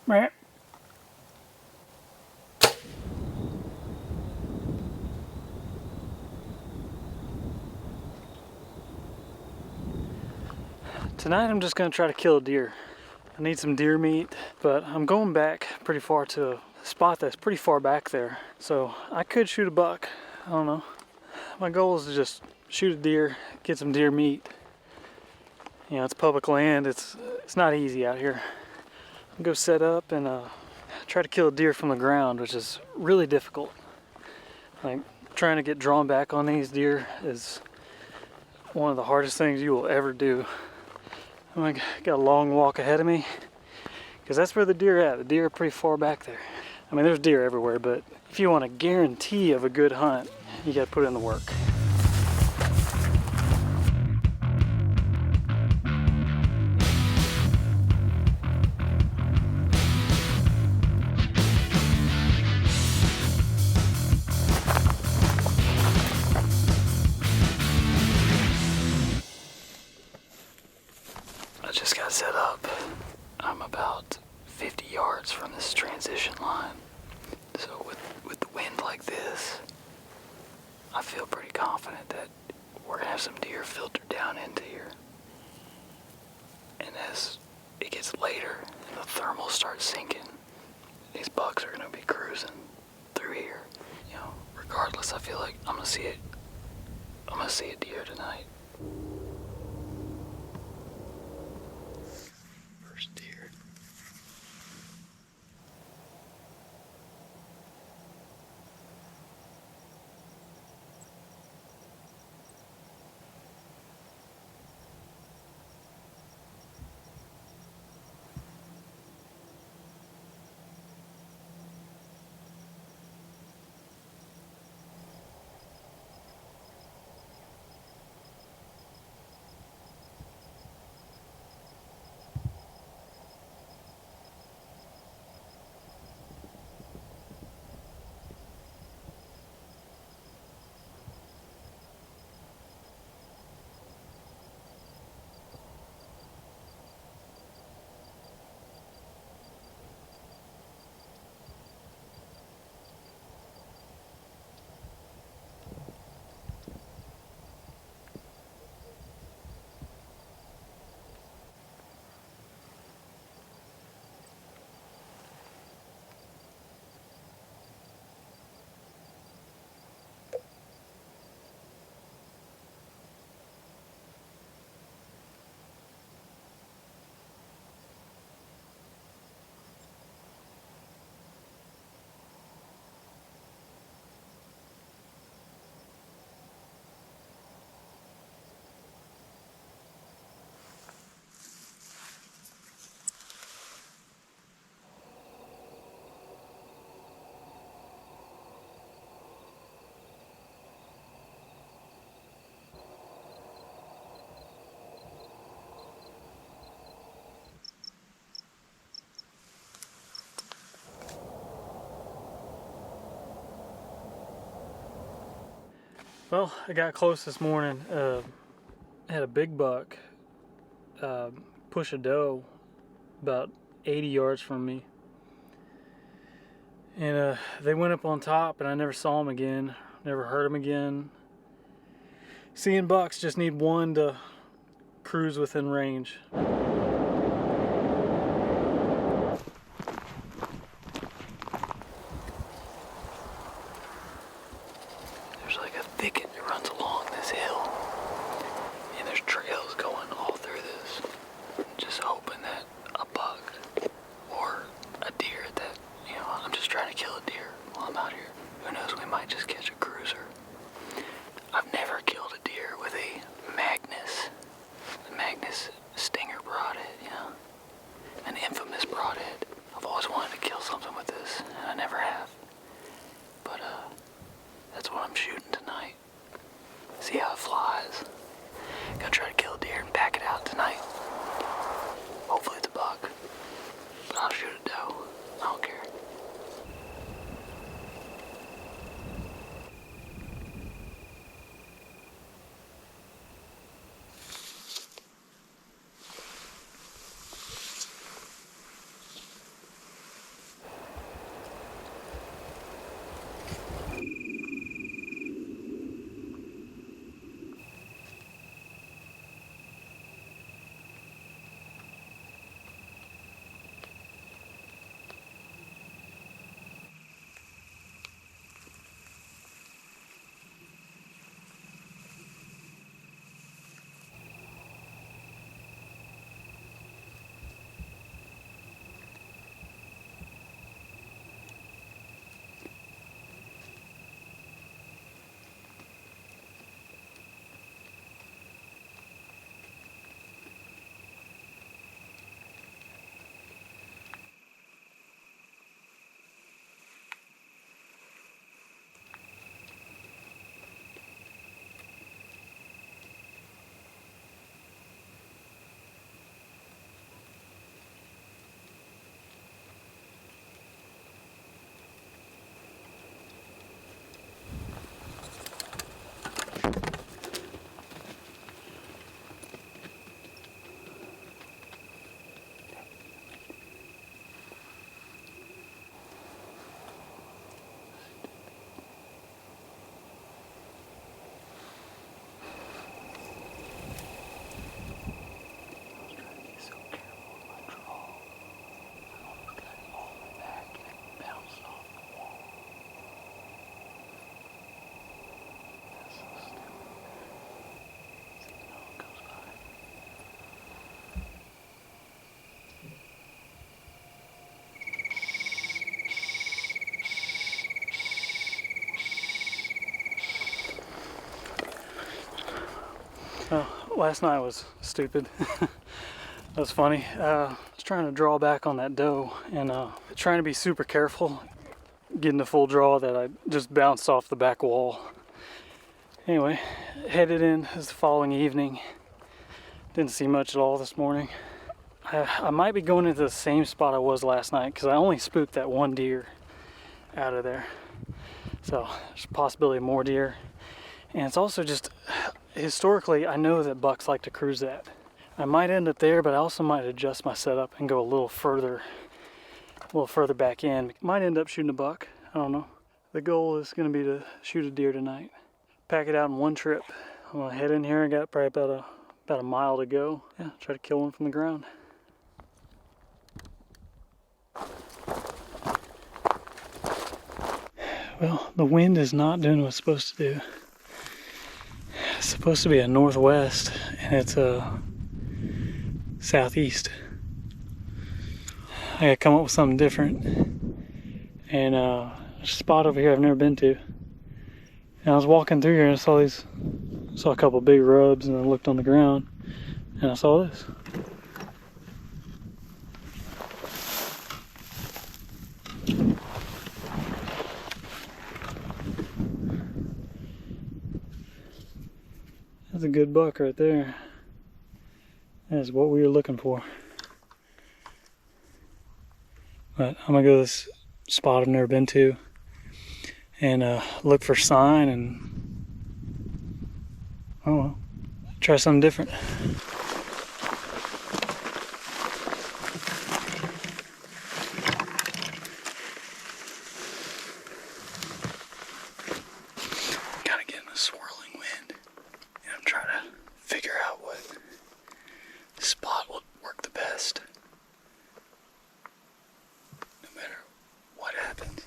Meh. Tonight I'm just gonna try to kill a deer. I need some deer meat, but I'm going back pretty far to a spot that's pretty far back there. So I could shoot a buck, I don't know. My goal is to just shoot a deer, get some deer meat. You know, it's public land, it's not easy out here. I'll go set up and try to kill a deer from the ground, which is really difficult. Like, trying to get drawn back on these deer is one of the hardest things you will ever do. I got a long walk ahead of me, because that's where the deer are at. The deer are pretty far back there. I mean, there's deer everywhere, but if you want a guarantee of a good hunt, you gotta put in the work. I just got set up. I'm about 50 yards from this transition line. So with the wind like this, I feel pretty confident that we're gonna have some deer filtered down into here. And as it gets later and the thermals start sinking, these bucks are gonna be cruising through here. You know, regardless, I feel like I'm gonna see a deer tonight. First deer. Well, I got close this morning. Had a big buck push a doe about 80 yards from me. And they went up on top and I never saw them again. Never heard them again. Seeing bucks, just need one to cruise within range. There's like a thicket that runs along this hill. And there's trails going all through this. Just hoping that a buck or a deer that, you know, I'm just trying to kill a deer while I'm out here. Who knows, we might just catch a cruiser. I've never killed a deer with a Magnus. The Magnus Stinger broadhead, you know, an infamous broadhead. I've always wanted to kill something with this, and I never have. But that's what I'm shooting tonight. See how it flies. Gonna try to kill a deer and pack it out tonight. Hopefully it's a buck, but I'll shoot a doe. I don't care. last night was stupid. That was funny. I was trying to draw back on that doe and trying to be super careful, getting a full draw that I just bounced off the back wall. Anyway, headed in as the following evening. Didn't see much at all this morning. I might be going into the same spot I was last night because I only spooked that one deer out of there. So there's a possibility of more deer. And it's also just, historically, I know that bucks like to cruise that. I might end up there, but I also might adjust my setup and go a little further back in. Might end up shooting a buck, I don't know. The goal is gonna be to shoot a deer tonight. Pack it out in one trip. I'm gonna head in here. I got probably about a mile to go. Yeah, try to kill one from the ground. Well, the wind is not doing what it's supposed to do. It's supposed to be a northwest, and it's a southeast. I gotta come up with something different. And there's a spot over here I've never been to. And I was walking through here and I saw a couple big rubs, and I looked on the ground and I saw this. That's a good buck right there. That's what we were looking for. But I'm gonna go to this spot I've never been to and look for sign and, oh well, try something different. Kind of getting a swirling wind, and I'm trying to figure out what spot will work the best, no matter what happens.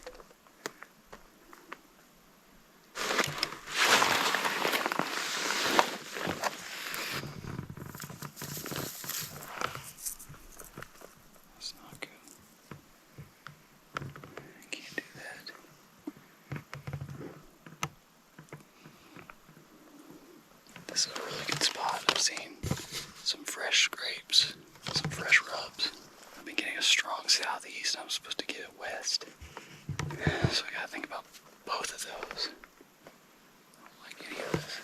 That's not good. I can't do that. This is a really good spot. I've seen some fresh scrapes, some fresh rubs. I've been getting a strong southeast. I'm supposed to get it west. So I gotta think about both of those. I don't like any of this.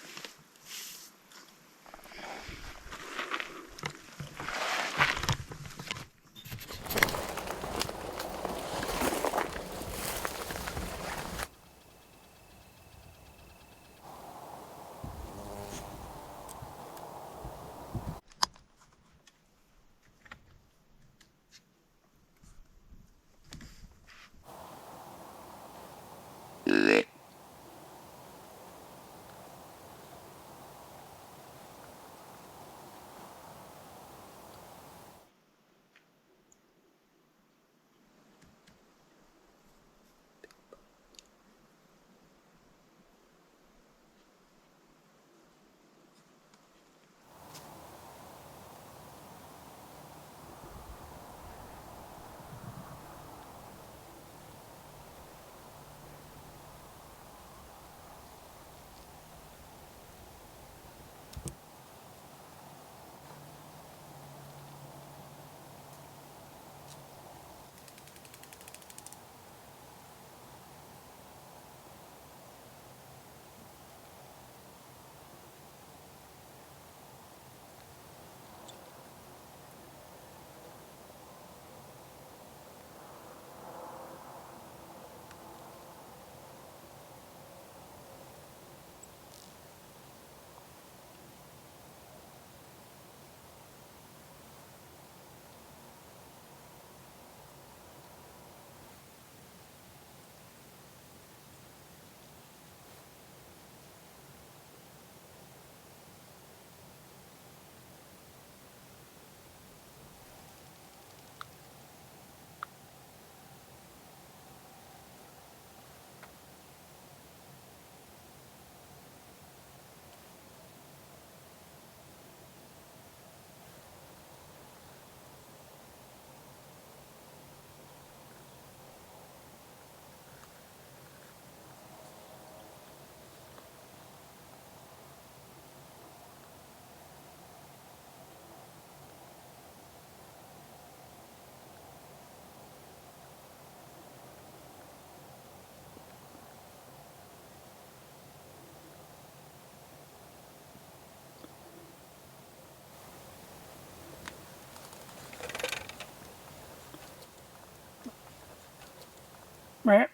Right.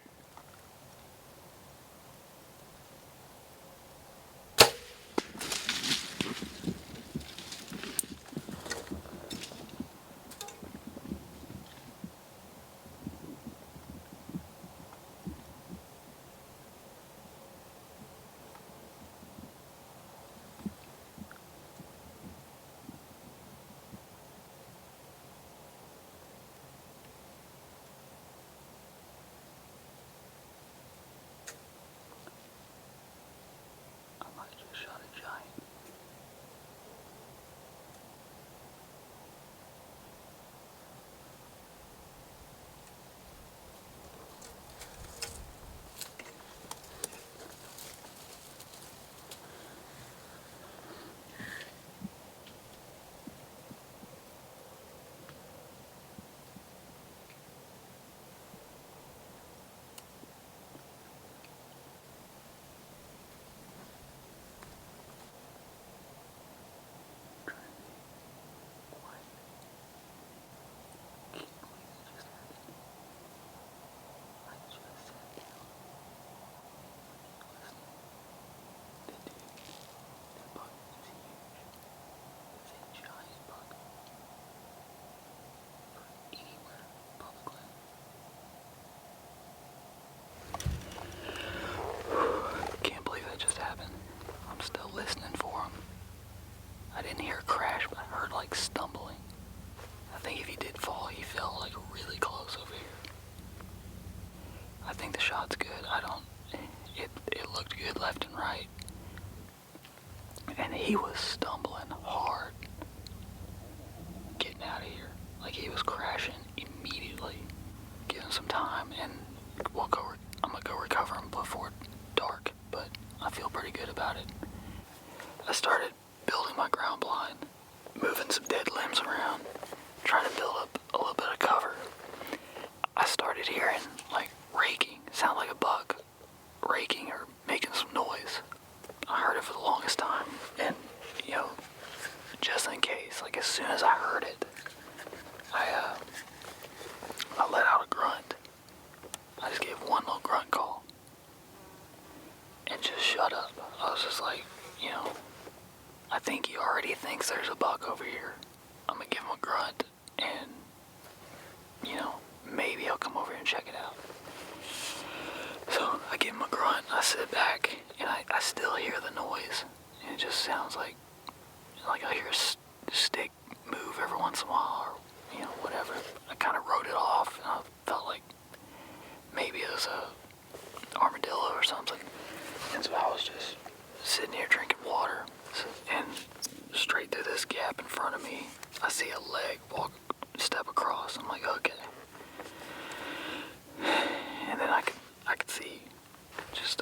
I might have just shot a giant. Can't believe that just happened. I'm still listening for him. I didn't hear a crash, but I heard like stumbling. I think if he did fall, he fell like really close over here. I think the shot's good. It looked good left and right. And he was stumbling hard getting out of here. Like he was crashing immediately. Give him some time and I'm gonna go recover him before dark, but I feel pretty good about it. I started building my ground blind, moving some dead limbs around, trying to build up a little bit of cover. I started hearing like raking, sound like a buck raking or making some noise. I heard it for the longest time, and just in case, like as soon as I heard it, I let out a grunt. I just gave one little grunt call and just shut up. I was just like, I think he already thinks there's a buck over here. I'm gonna give him a grunt and, maybe he'll come over and check it out. So I give him a grunt, I sit back, and I still hear the noise. And it just sounds like I hear a stick move every once in a while, or, whatever. I kind of wrote it off, and I felt like maybe it was a armadillo or something. And so I was just sitting here drinking water, and straight through this gap in front of me, I see a leg step across. I'm like, okay. And then I could see just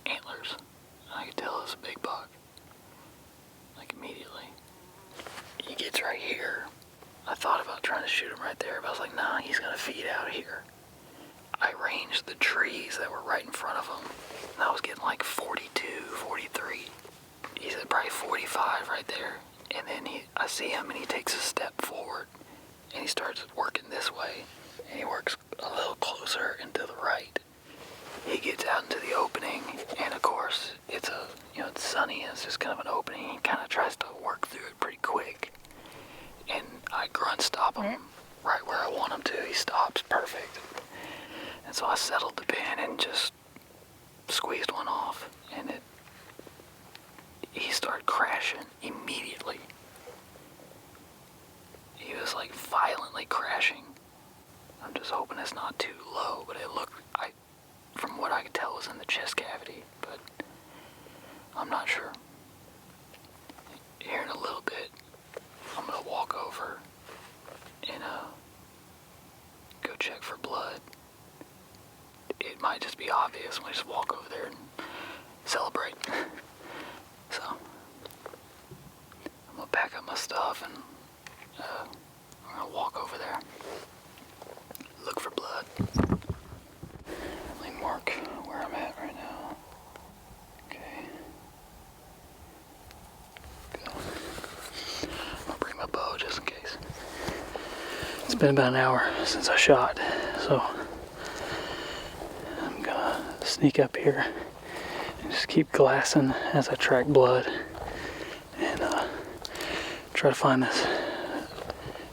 antlers. I could tell it was a big buck. Like immediately. He gets right here. I thought about trying to shoot him right there, but I was like, nah, he's gonna feed out here. I ranged the trees that were right in front of him, and I was getting like 42, 43. He's at probably 45 right there. And then I see him, and he takes a step forward, and he starts working this way, and he works a little closer and to the right. He gets out into the opening, and of course, it's it's sunny, and it's just kind of an opening. He kind of tries to work through it pretty quick, and I grunt stop him right where I want him to. He stops perfect. And so I settled the pin and just squeezed one off, and he started crashing immediately. He was like violently crashing. I'm just hoping it's not too low, but it looked, from what I could tell, it was in the chest cavity, but I'm not sure. Here in a little bit, I'm gonna walk over and go check for blood. It might just be obvious when we just walk over there and celebrate. So, I'm gonna pack up my stuff and I'm gonna walk over there. Look for blood. Let me mark where I'm at right now. Okay. Go. I'm gonna bring my bow just in case. It's been about an hour since I shot, so I'm gonna sneak up here and just keep glassing as I track blood and try to find this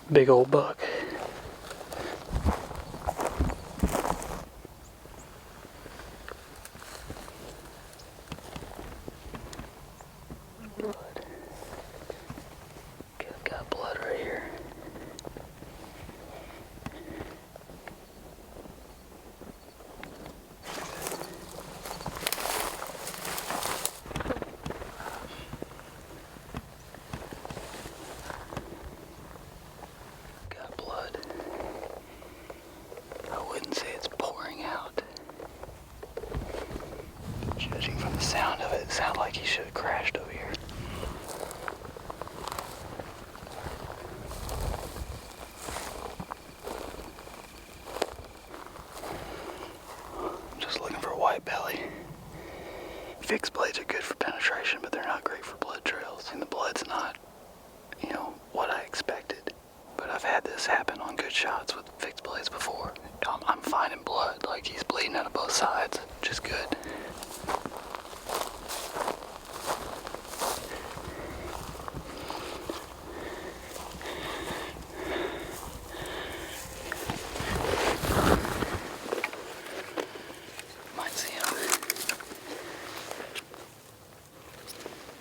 big old buck. Blood. Okay, I've got blood right here. Got blood. I wouldn't say it's pouring out. Judging from the sound of it, it sounded like he should have crashed over here. I'm just looking for a white belly. Fixed blades are good for penetration, but they're not great for blood trails. And the blood's not, what I expected. But I've had this happen on good shots with fixed blades before. I'm finding blood, like he's bleeding out of both sides, which is good. Might see him.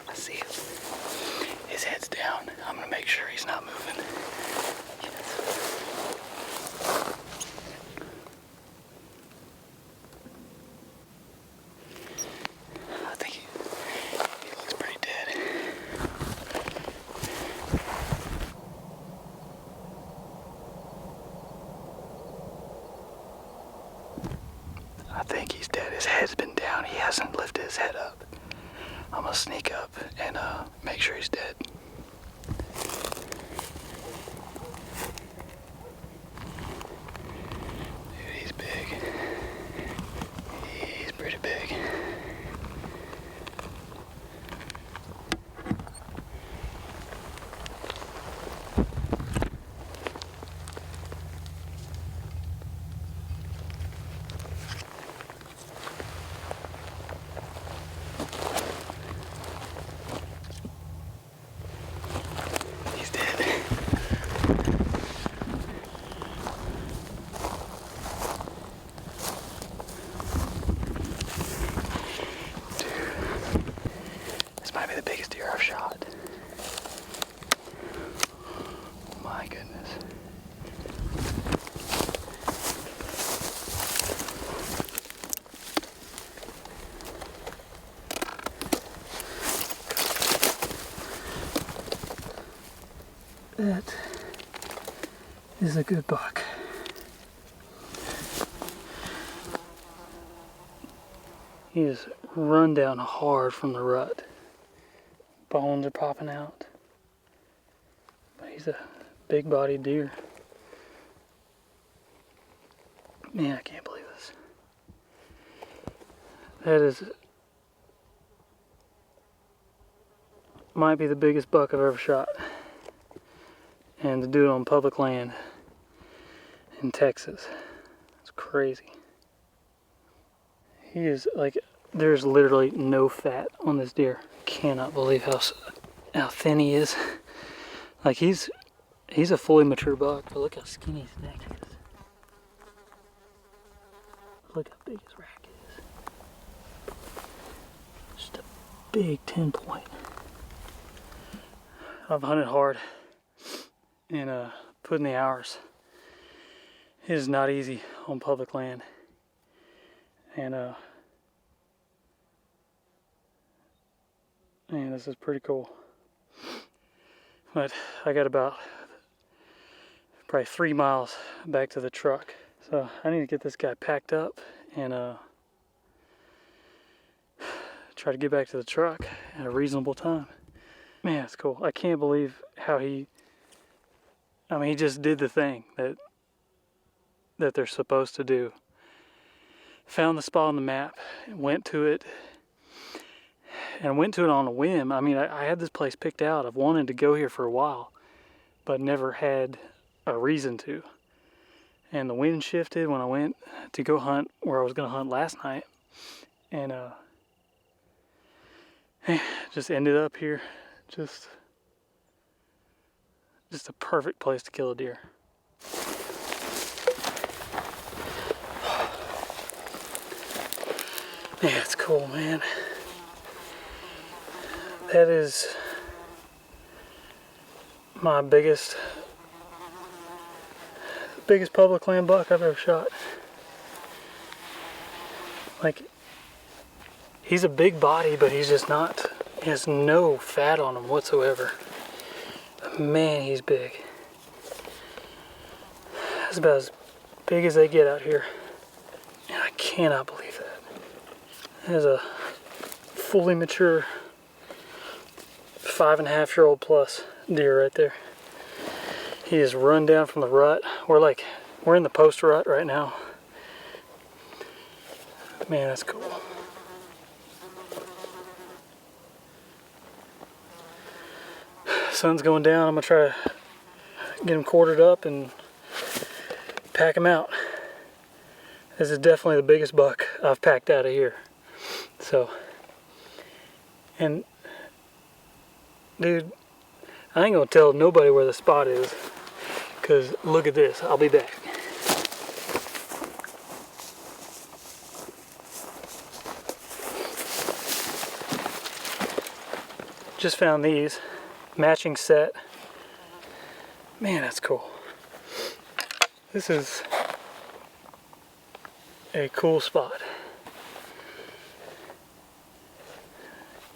I see him. His head's down. I'm gonna make sure he's not moving. I think he looks pretty dead. I think he's dead. His head's been down. He hasn't lifted his head up. I'm gonna sneak up and make sure he's dead. Dude, he's big. He's pretty big. He's dead. Dude, this might be the biggest deer I've shot. My goodness. That is a good buck. He is run down hard from the rut. Bones are popping out. But he's a big bodied deer. Man, I can't believe this. That might be the biggest buck I've ever shot. And to do it on public land in Texas, it's crazy. He is like, there's literally no fat on this deer. Cannot believe how thin he is. Like he's a fully mature buck, but look how skinny his neck is. Look how big his rack is. Just a big 10-point. I've hunted hard and put in the hours. It is not easy on public land. And man, this is pretty cool. But I got about probably 3 miles back to the truck. So I need to get this guy packed up and try to get back to the truck at a reasonable time. Man, it's cool. I can't believe how he just did the thing that they're supposed to do. Found the spot on the map, went to it, and went to it on a whim. I mean, I had this place picked out. I've wanted to go here for a while, but never had a reason to. And the wind shifted when I went to go hunt where I was going to hunt last night. And just ended up here. Just a perfect place to kill a deer. Yeah, it's cool, man. That is my biggest public land buck I've ever shot. Like, he's a big body, but he's just not, he has no fat on him whatsoever. But man, he's big. That's about as big as they get out here. And I cannot believe that. There's a fully mature 5.5-year-old plus deer right there. He is run down from the rut. We're in the post rut right now. Man, that's cool. Sun's going down. I'm gonna try to get him quartered up and pack him out. This is definitely the biggest buck I've packed out of here. So, and dude, I ain't gonna tell nobody where the spot is, because look at this. I'll be back. Just found these. Matching set. Man, that's cool. This is a cool spot.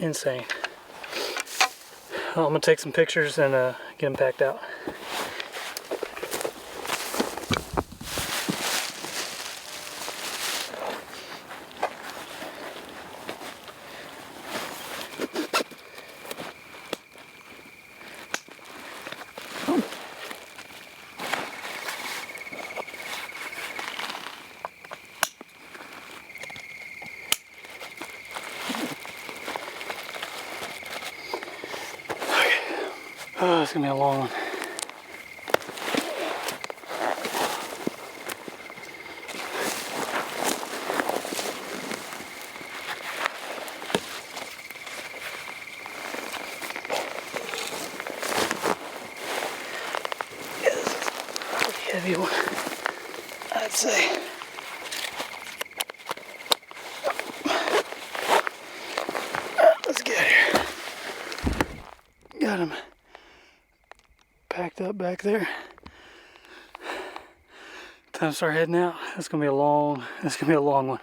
Insane. Well, I'm gonna take some pictures and get them packed out. Oh, it's gonna be a long one. Yeah, this is a pretty heavy one, I'd say. Let's get here. Got him packed up back there. Time to start heading out. It's gonna be a long one.